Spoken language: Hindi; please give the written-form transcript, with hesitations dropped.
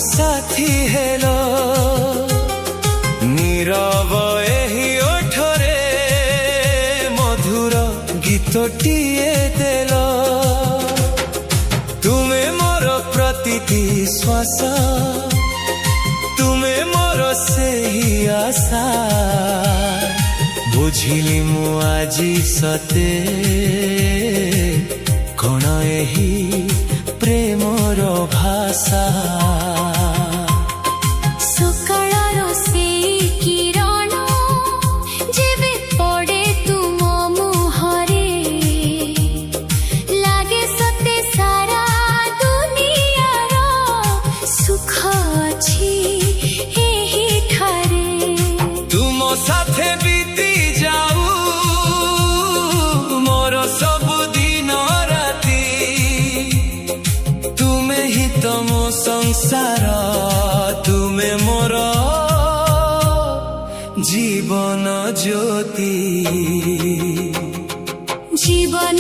साथी हेलो नीरव एही ओठरे मधुर गीतटिए देल तुमे मोर प्रतिति श्वास तुमे मोर सेही आशा बुझिली मु आजी सते कण एही प्रेमर भाषा सकाळर से किरण जेबे पड़े तुम मुहरे लागे सते सारा दुनियार सुख अछि एही ठारे तुम साथे बीती जाऊ मोर सब दिन राती तुमे ही तम संसार तुमे मोर जीवन ज्योति जीवन